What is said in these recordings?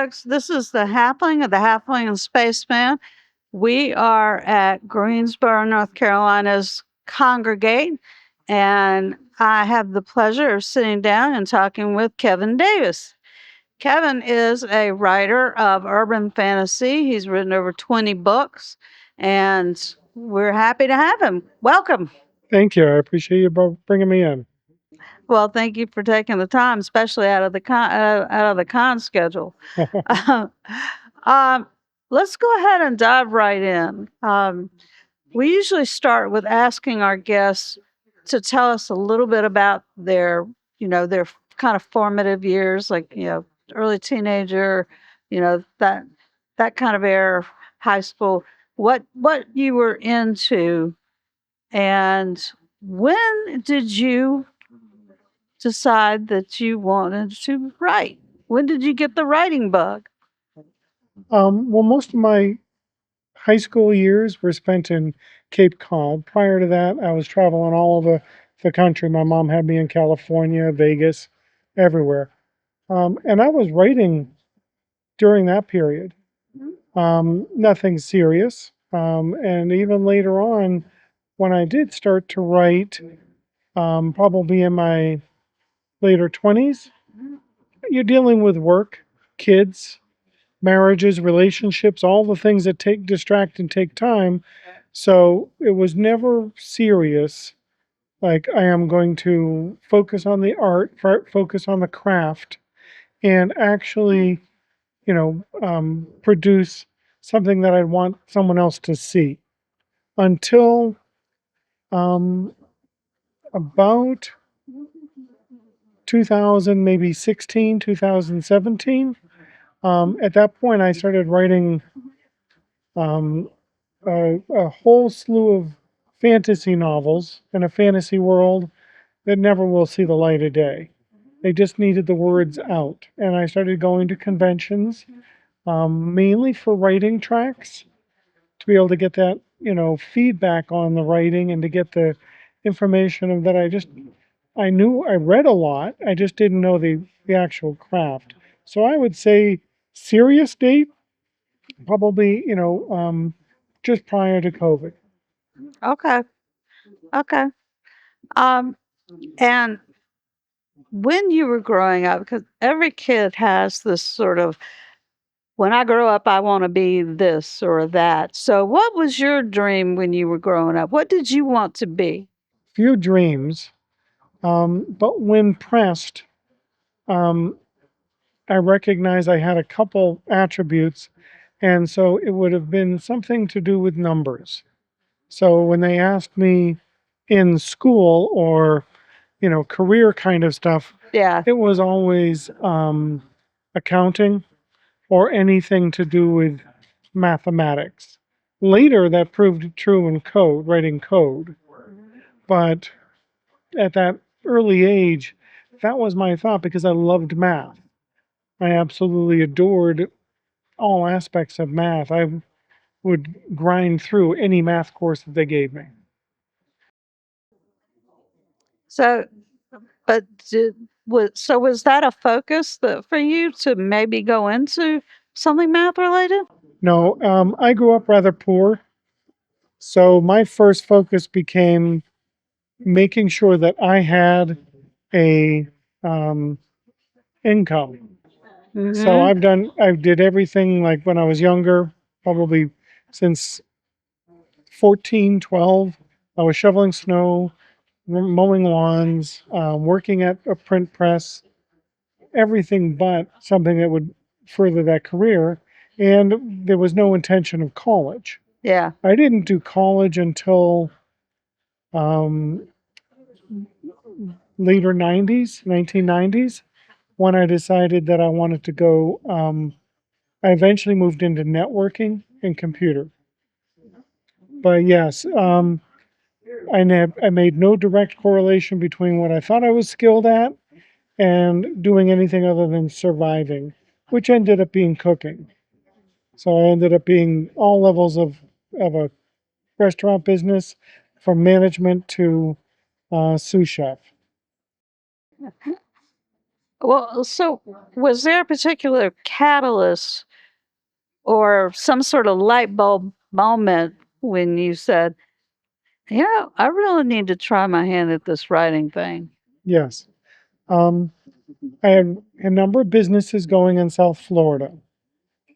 folks. This is the Halfling of the Halfling and Spaceman. We are at Greensboro, North Carolina's ConGregate, and I have the pleasure of sitting down and talking with Kevin Davis. Kevin is a writer of urban fantasy. He's written over 20 books, and we're happy to have him. Welcome. Thank you. I appreciate you bringing me in. Well, thank you for taking the time, especially out of the con schedule. um, let's go ahead and dive right in. We usually start with asking our guests to tell us a little bit about their kind of formative years, like early teenager, that kind of era, high school. What you were into, and when did you decide that you wanted to write? When did you get the writing bug? Well, most of my high school years were spent in Cape Cod. Prior to that, I was traveling all over the country. My mom had me in California, Vegas, everywhere. And I was writing during that period. Nothing serious. And even later on, when I did start to write, probably in my later 20s, you're dealing with work, kids, marriages, relationships, all the things that distract and take time. So it was never serious. Like I am going to focus on the art, focus on the craft, and actually, produce something that I want someone else to see. Until um, about 2000, maybe 16, 2017. At that point, I started writing um, a whole slew of fantasy novels in a fantasy world that never will see the light of day. They just needed the words out. And I started going to conventions, mainly for writing tracks, to be able to get that, feedback on the writing and to get the information of that I knew I read a lot. I just didn't know the actual craft. So I would say serious date, probably, just prior to COVID. Okay. Okay. Um, and when you were growing up, because every kid has this sort of, when I grow up, I want to be this or that. So, what was your dream when you were growing up? What did you want to be? Few dreams, but when pressed, um, I recognized I had a couple attributes, and so it would have been something to do with numbers. So when they asked me in school or, career kind of stuff, Yeah. it was always accounting or anything to do with mathematics. Later, that proved true in code, writing code. But at that early age, that was my thought because I loved math. I absolutely adored all aspects of math. I would grind through any math course that they gave me. So, but was that a focus for you to maybe go into something math related? No, I grew up rather poor. So my first focus became making sure that I had a um, income. So Hmm. I did everything like when I was younger, probably since 14, 12. I was shoveling snow, mowing lawns, working at a print press, everything but something that would further that career. And there was no intention of college. Yeah. I didn't do college until um, later 90s, 1990s, when I decided that I wanted to go. I eventually moved into networking and computer. But yes, I made no direct correlation between what I thought I was skilled at and doing anything other than surviving, which ended up being cooking. So I ended up being all levels of a restaurant business, from management to sous chef. Well, so was there a particular catalyst or some sort of light bulb moment when you said, I really need to try my hand at this writing thing? Yes. Um, I had a number of businesses going in South Florida.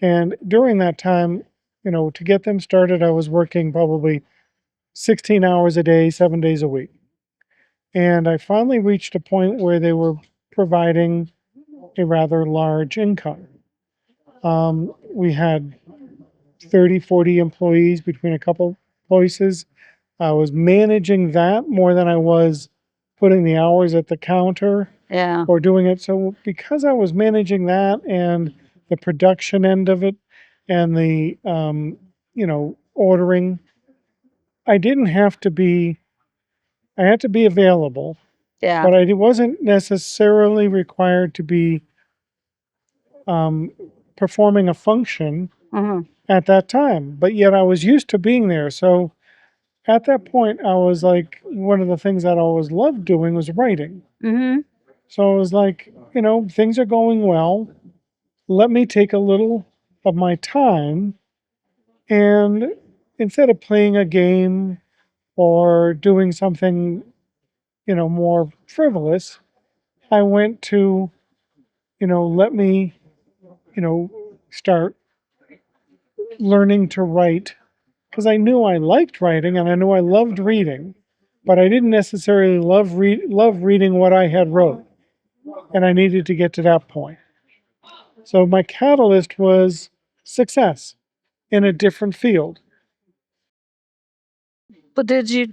And during that time, to get them started, I was working probably 16 hours a day, 7 days a week. And I finally reached a point where they were providing a rather large income. We had 30, 40 employees between a couple places. I was managing that more than I was putting the hours at the counter Yeah. or doing it. So because I was managing that and the production end of it and the ordering, I didn't have to be. I had to be available, Yeah. but I wasn't necessarily required to be um, performing a function Mhm. at that time. But yet I was used to being there. So at that point, I was like, one of the things that I always loved doing was writing. Mhm. So I was like, things are going well. Let me take a little of my time and instead of playing a game or doing something, more frivolous, I went to, let me, start learning to write because I knew I liked writing and I knew I loved reading, but I didn't necessarily love reading what I had wrote, and I needed to get to that point. So my catalyst was success in a different field. But did you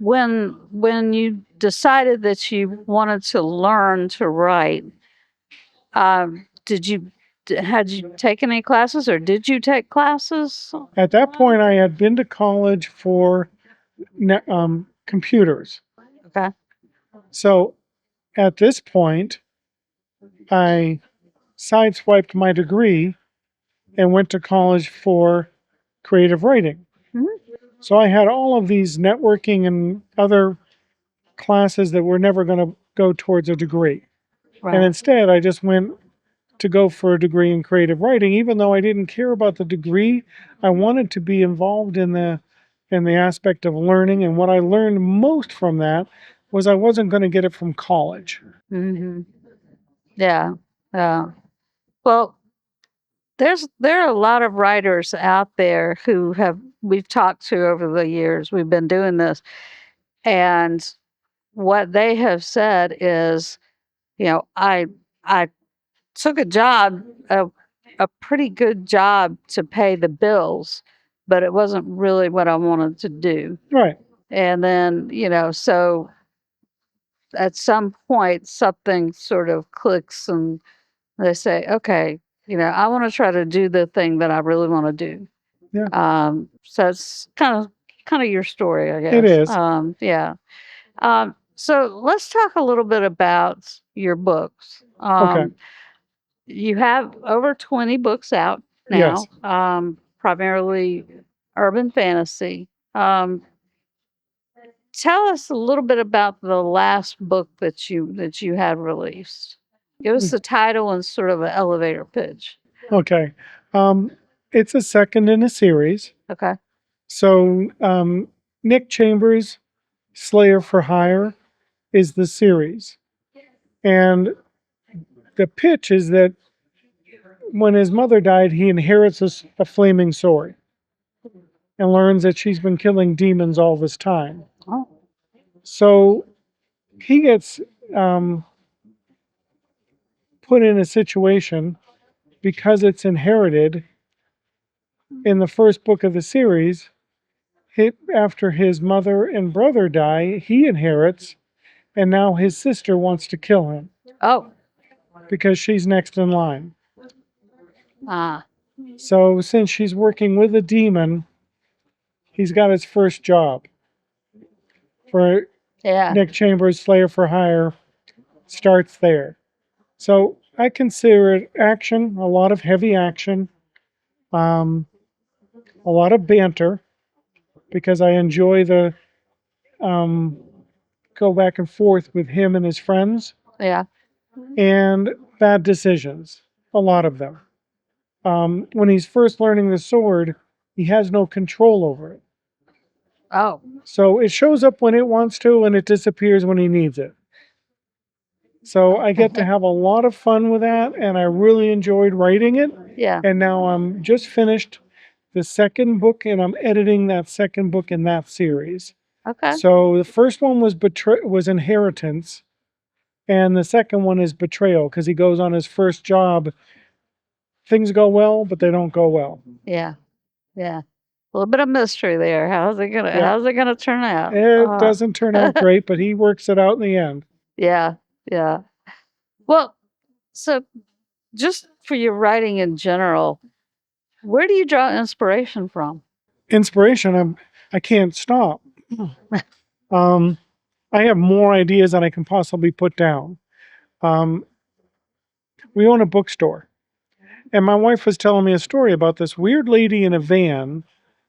when you decided that you wanted to learn to write, did you had you taken any classes or did you take classes? At that point, I had been to college for computers. Okay. So at this point, I sideswiped my degree and went to college for creative writing. Mhm. So I had all of these networking and other classes that were never going to go towards a degree. And Right. instead, I just went to go for a degree in creative writing. Even though I didn't care about the degree, I wanted to be involved in the aspect of learning. And what I learned most from that was I wasn't going to get it from college. Mhm. Yeah. Yeah. Well, there are a lot of writers out there who have we've talked to over the years. We've been doing this, and what they have said is, I took a job, a pretty good job to pay the bills, but it wasn't really what I wanted to do. Right. And then, so at some point something sort of clicks and they say, okay, I want to try to do the thing that I really want to do. Yeah, So it's kind of your story, I it guess. is. Yeah. So let's talk a little bit about your books. Okay. You have over 20 books out Yes. now, primarily urban fantasy. Tell us a little bit about the last book that you had released. Give us the title and sort of an elevator pitch. Okay. Um, it's a second in a series. Okay. So Nick Chambers, Slayer for Hire, is the series. And the pitch is that when his mother died, he inherits a flaming sword and learns that she's been killing demons all this time. Oh, So he gets um, put in a situation because it's inherited in the first book of the series. After his mother and brother die, he inherits, and now his sister wants to kill him oh, because she's next in line. ah, So since she's working with a demon, he's got his first job. For yeah, Nick Chambers, Slayer for Hire starts there. So I consider it action, a lot of heavy action, um, a lot of banter because I enjoy the um, go back and forth with him and his friends. yeah. and bad decisions, a lot of them. When he's first learning the sword, he has no control over it. Oh, So it shows up when it wants to and it disappears when he needs it. So I get to have a lot of fun with that, and I really enjoyed writing it. yeah. And now I'm just finished the second book, and I'm editing that second book in that series. Okay. So the first one was Inheritance, and the second one is Betrayal, because he goes on his first job. Things go well, but they don't go well. Yeah. Yeah. A little bit of mystery there. Yeah, How's it gonna turn out? it doesn't turn out great, but he works it out in the end. Yeah. Yeah. Well, so just for your writing in general, where do you draw inspiration from? Inspiration, I can't stop. Um, I have more ideas than I can possibly put down. Um, we own a bookstore, and my wife was telling me a story about this weird lady in a van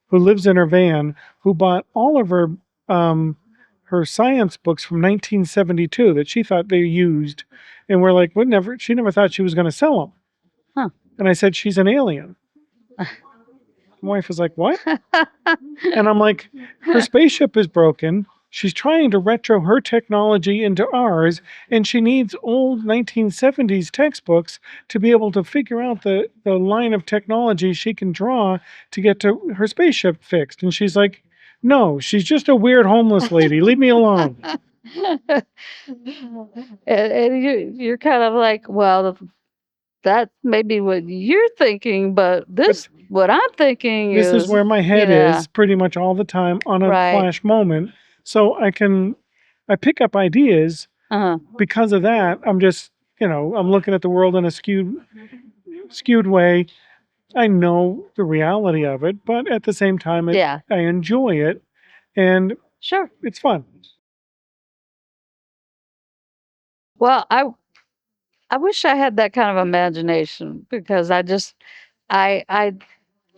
who lives in her van who bought all of her science books from 1972 that she thought they used, and we're like, she never thought she was going to sell them. Huh. And I said, she's an alien. My wife was like, what? And I'm like, her spaceship is broken. She's trying to retro her technology into ours, and she needs old 1970s textbooks to be able to figure out the line of technology she can draw to get to her spaceship fixed. And she's like, no, she's just a weird homeless lady. Leave me alone. And you're kind of like, well, that may be what you're thinking, but what I'm thinking This is is, where my head yeah, is pretty much all the time on a right. flash moment. So I pick up ideas. Uh-huh. Because of that, I'm just, I'm looking at the world in a skewed way. I know the reality of it, but at the same time, Yeah, I enjoy it, and sure. it's fun. Well, I wish I had that kind of imagination because I I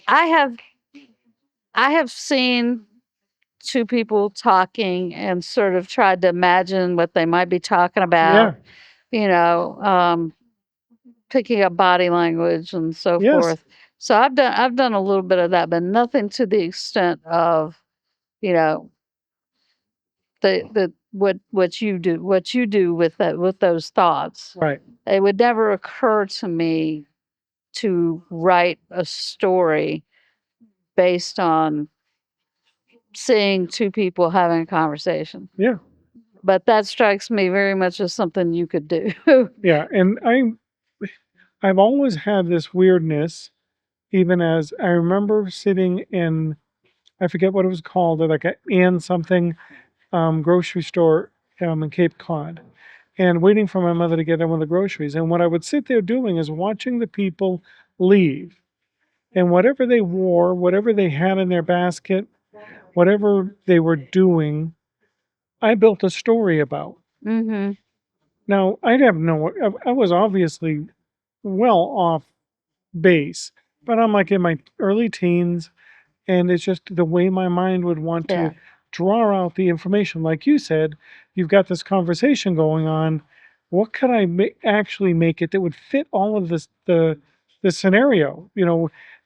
I have I have seen two people talking and sort of tried to imagine what they might be talking Yeah. about, you know, picking up body language and so Yes. forth. So I've done a little bit of that, but nothing to the extent of, you know, the what you do with that with those thoughts. Right. It would never occur to me to write a story based on seeing two people having a conversation. Yeah. But that strikes me very much as something you could do. Yeah. And I've always had this weirdness, even as I remember sitting in, I forget what it was called, like a Ann something grocery store in Cape Cod, and waiting for my mother to get in with the groceries. And what I would sit there doing is watching the people leave. And whatever they wore, whatever they had in their basket, whatever they were doing, I built a story about. Mhm. Now, I was obviously well off base, but I'm like in my early teens, and it's just the way my mind would want Yeah. to draw out the information. Like you said, you've got this conversation going on. What could I actually make it that would fit all of the scenario?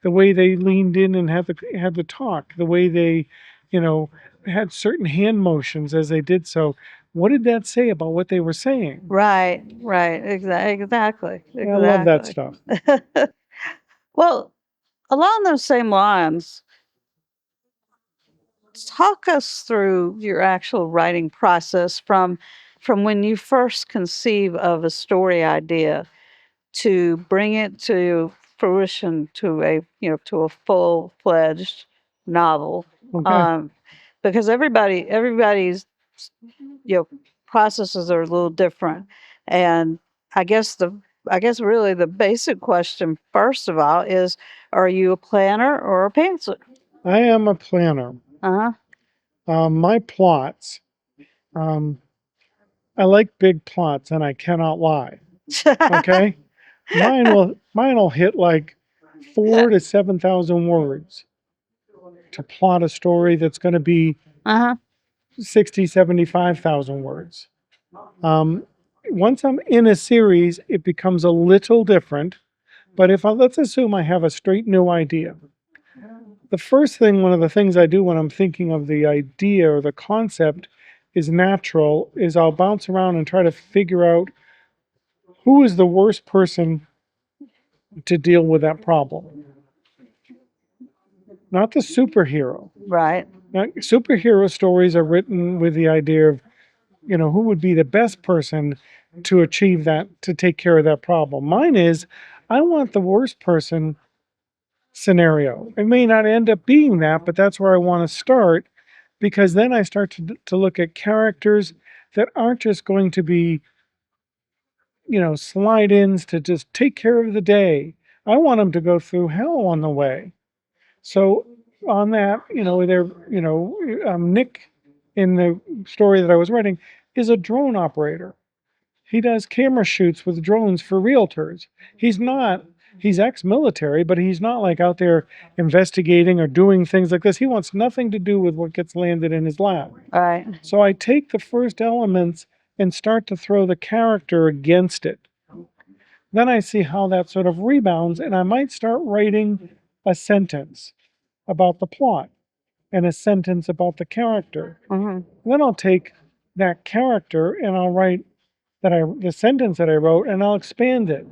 The way they leaned in and had the talk, the way they, you know, had certain hand motions as they did so. What did that say about what they were saying? Right, right. Exactly. I love that Exactly. stuff. Well, along those same lines, talk us through your actual writing process from when you first conceive of a story idea to bring it to fruition to a full-fledged novel. Okay. Um, because everybody's you know processes are a little different, and I guess the I guess really the basic question first of all is, are you a planner or a pantser? I am a planner. Uh-huh. My plots, um, I like big plots, and I cannot lie. Okay, mine will hit like 4 to 7,000 words to plot a story that's going to be Uh-huh. 60, 75,000 words. Um, once I'm in a series, it becomes a little different. But let's assume I have a straight new idea. The first thing, one of the things I do when I'm thinking of the idea or the concept is natural, is I'll bounce around and try to figure out who is the worst person to deal with that problem. Not the superhero. Right. Now, superhero stories are written with the idea of, who would be the best person to achieve that, to take care of that problem. Mine is, I want the worst person scenario. It may not end up being that, but that's where I want to start, because then I start to look at characters that aren't just going to be, slide ins to just take care of the day. I want them to go through hell on the way. So on that, Nick in the story that I was writing is a drone operator. He does camera shoots with drones for realtors. He's ex-military, but he's not like out there investigating or doing things like this. He wants nothing to do with what gets landed in his lap. Right. So I take the first elements and start to throw the character against it. Then I see how that sort of rebounds, and I might start writing a sentence about the plot and a sentence about the character. Mm-hmm. Then I'll take that character and I'll write the sentence that I wrote, and I'll expand it.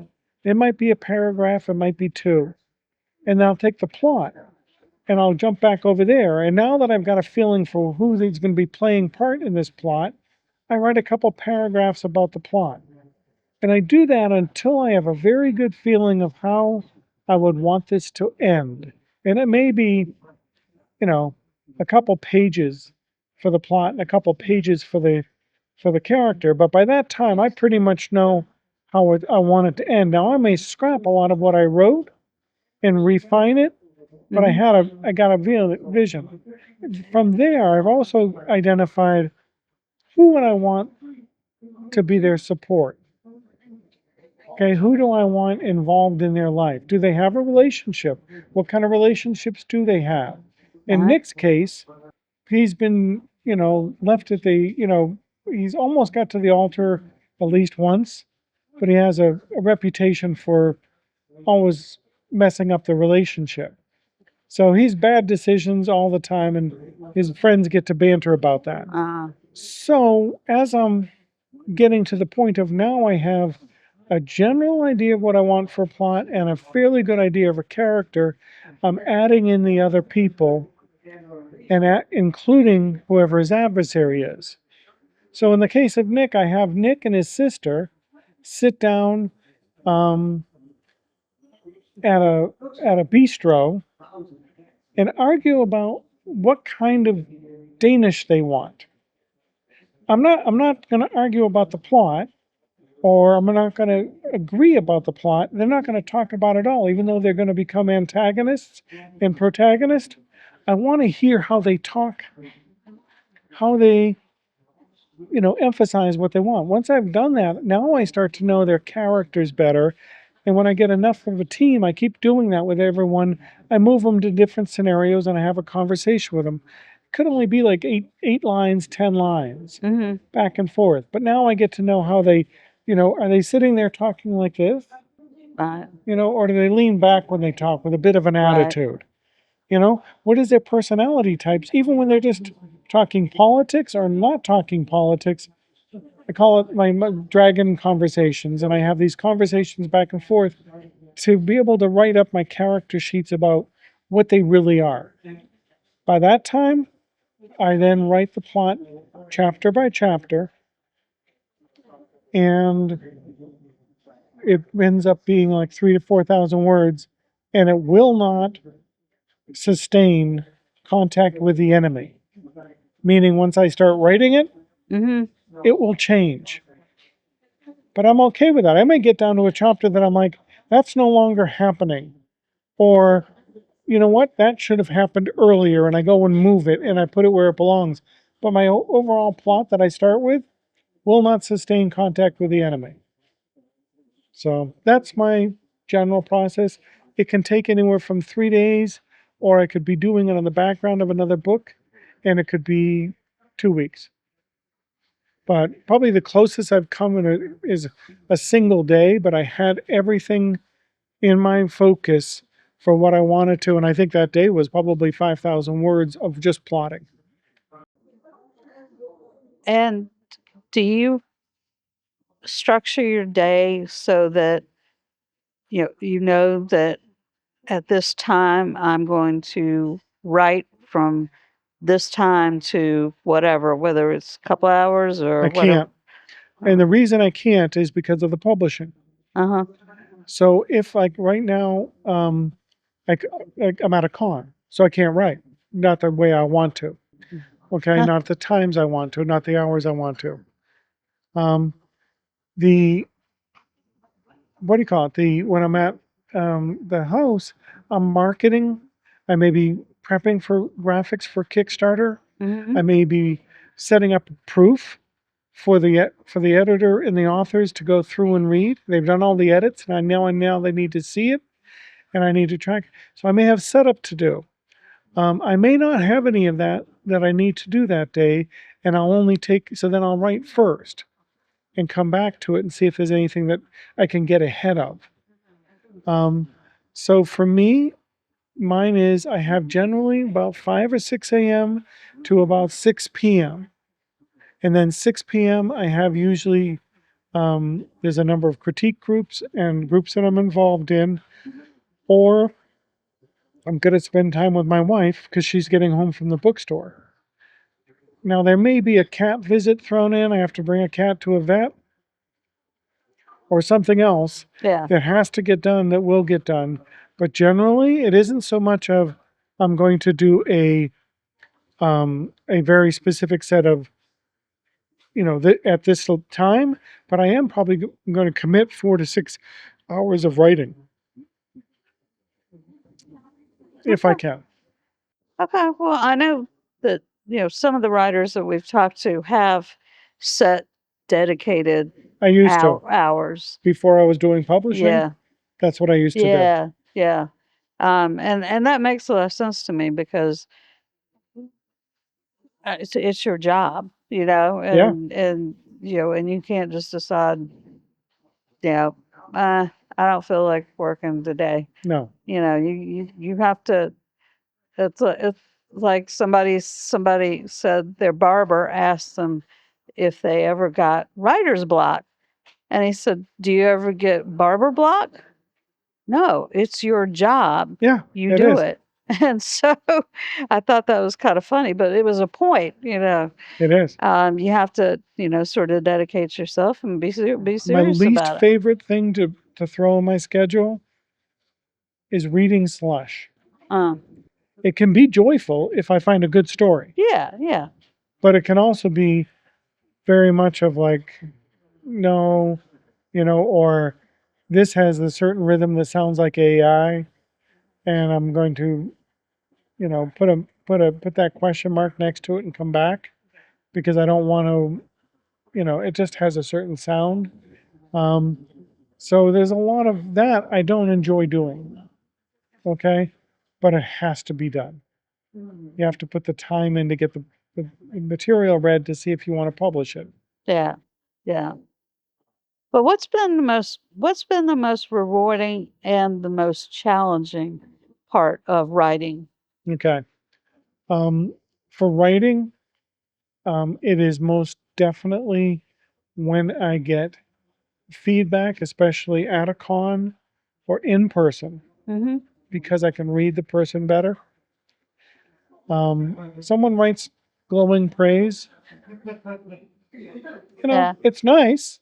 It might be a paragraph, it might be two. And then I'll take the plot and I'll jump back over there. And now that I've got a feeling for who is going to be playing part in this plot, I write a couple paragraphs about the plot. And I do that until I have a very good feeling of how I would want this to end. And it may be, a couple pages for the plot and a couple pages for the character, but by that time I pretty much know how I want it to end. Now I may scrap a lot of what I wrote and refine it, but I got a vision. From there, I've also identified who would I want to be their support. Okay, who do I want involved in their life? Do they have a relationship? What kind of relationships do they have? In Nick's case, he's been, left at he's almost got to the altar at least once, but he has a reputation for always messing up the relationship. So he's bad decisions all the time, and his friends get to banter about that. So as I'm getting to the point of now I have a general idea of what I want for a plot and a fairly good idea of a character, I'm adding in the other people and including whoever his adversary is. So in the case of Nick, I have Nick and his sister sit down at a bistro and argue about what kind of Danish they want. I'm not going to argue about the plot, or I'm not going to agree about the plot. They're not going to talk about it all, even though they're going to become antagonists and protagonists. I want to hear how they talk, how they, emphasize what they want. Once I've done that, now I start to know their characters better. And when I get enough of a team, I keep doing that with everyone. I move them to different scenarios and I have a conversation with them. It could only be like eight lines, 10 lines, back and forth. But now I get to know how they, are they sitting there talking like this? Right. Or do they lean back when they talk with a bit of an attitude? What is their personality types? Even when they're just talking politics or not talking politics, I call it my dragon conversations. And I have these conversations back and forth to be able to write up my character sheets about what they really are. By that time, I then write the plot chapter by chapter, and it ends up being like 3,000 to 4,000 words, and it will not sustain contact with the enemy. Meaning, once I start writing it, it will change. But I'm okay with that. I may get down to a chapter that I'm like, that's no longer happening. Or, you know what, that should have happened earlier, and I go and move it and I put it where it belongs. But my overall plot that I start with will not sustain contact with the enemy. So that's my general process. It can take anywhere from 3 days, or I could be doing it on the background of another book, and it could be 2 weeks. But probably the closest I've come is a single day, but I had everything in my focus for what I wanted to. And I think that day was probably 5,000 words of just plotting. And do you structure your day so that you know that at this time I'm going to write from this time to whatever, whether it's a couple hours or I whatever? can't. And the reason I can't is because of the publishing. Uh-huh. So if like right now, like, I'm at a con, so I can't write. Not the way I want to. Okay, Huh. not the times I want to, not the hours I want to. Um, the what do you call it? The when I'm at the house, I'm marketing. I may be prepping for graphics for Kickstarter. Mhm. I may be setting up a proof for the editor and the authors to go through and read. They've done all the edits, and now they need to see it, and I need to track. So I may have setup to do. I may not have any of that I need to do that day, and I'll only take. So then I'll write first and come back to it and see if there's anything that I can get ahead of. Um, so for me, mine is I have generally about 5 or 6 a.m. to about 6 p.m. And then 6 p.m. I have usually there's a number of critique groups and groups that I'm involved in, or I'm going to spend time with my wife because she's getting home from the bookstore. Now, there may be a cat visit thrown in. I have to bring a cat to a vet or something else Yeah. that has to get done that will get done. But generally, it isn't so much of I'm going to do a very specific set of at this time, but I am probably going to commit 4 to 6 hours of writing if I Okay. can. Okay. Well, I know that, some of the writers that we've talked to have set dedicated I used to hours. before I was doing publishing. Yeah. That's what I used to do. Yeah. Yeah. And that makes a lot of sense to me because it's your job, Yeah, and you can't just decide, you know, I don't feel like working today. no, You have to. It's like somebody said their barber asked them if they ever got writer's block, and he said, "Do you ever get barber block?" No, it's your job. yeah, You it do is. it. And so I thought that was kind of funny, but it was a point. It is. You have to, sort of dedicate yourself and be My serious least about it. favorite thing to throw in my schedule is reading slush. Uh, It can be joyful if I find a good story, yeah, yeah, but it can also be very much of like, no, or this has a certain rhythm that sounds like AI, and I'm going to, put that question mark next to it and come back because I don't want to, it just has a certain sound. Um, so there's a lot of that I don't enjoy doing. Okay, but it has to be done. You have to put the time in to get the material read to see if you want to publish it. yeah, yeah. But what's been the most rewarding and the most challenging part of writing? Okay. Um, for writing, it is most definitely when I get feedback, especially at a con or in person, Mhm. because I can read the person better. Someone writes glowing praise, Yeah. it's nice.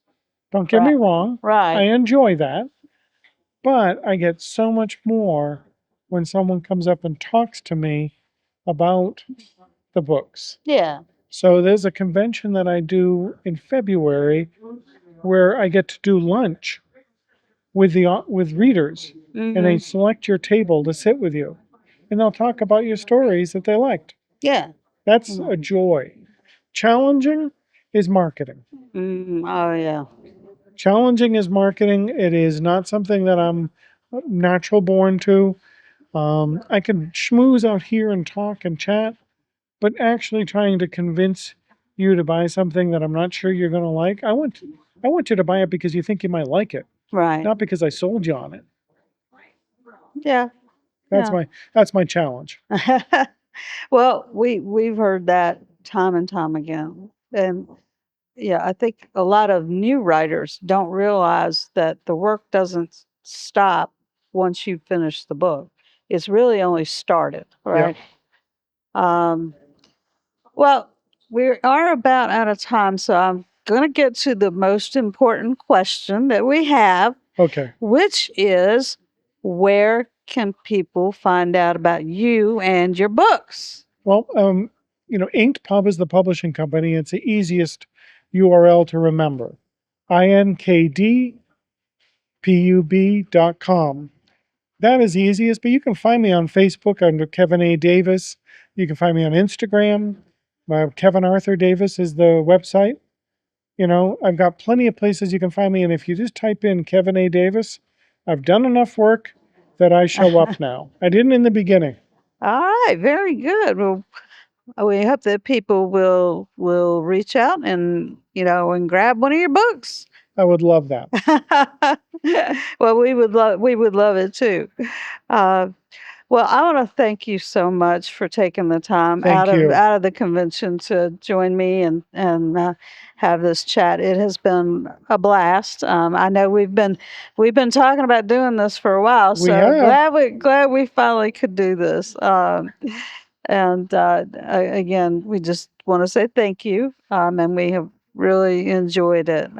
Don't get me Right. wrong. I Right. enjoy that. But I get so much more when someone comes up and talks to me about the books. Yeah. So there's a convention that I do in February where I get to do lunch with readers, and they Mhm. select your table to sit with you, and they'll talk about your stories that they liked. Yeah. That's Mm. a joy. Challenging is marketing. Oh, yeah. Challenging is marketing. It is not something that I'm natural born to. I can schmooze out here and talk and chat, but actually trying to convince you to buy something that I'm not sure you're going to like. I want you to buy it because you think you might like it, Right. not because I sold you on it. Yeah. That's Yeah. my challenge. Well, we've heard that time and time again. And yeah, I think a lot of new writers don't realize that the work doesn't stop once you finish the book. It's really only started, Yep. right? Um, well, we are about out of time, so I'm going to get to the most important question that we have, Okay. which is where can people find out about you and your books? Well, Inked Pub is the publishing company. It's the easiest URL to remember. INKDPUB.com. That is the easiest, but you can find me on Facebook under Kevin A. Davis. You can find me on Instagram. Kevin Arthur Davis is the website. I've got plenty of places you can find me. And if you just type in Kevin A. Davis, I've done enough work that I show up now. I didn't in the beginning. All right, very good. Well, we hope that people will reach out and and grab one of your books. I would love that. Well, we would love it too. Uh, well, I want to thank you so much for taking the time out Thank of you. out of the convention to join me and have this chat. It has been a blast. I know we've been talking about doing this for a while, We so have. glad we finally could do this. And again, we just want to say thank you, and we have really enjoyed it.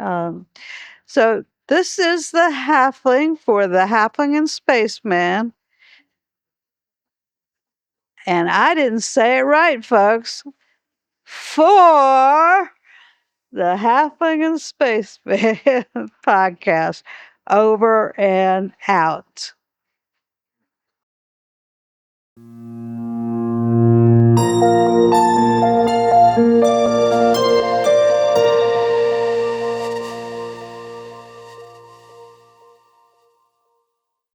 So this is the halfling for the halfling and spaceman. And I didn't say it right, folks. For the Halfling and Spaceman podcast. Over and out.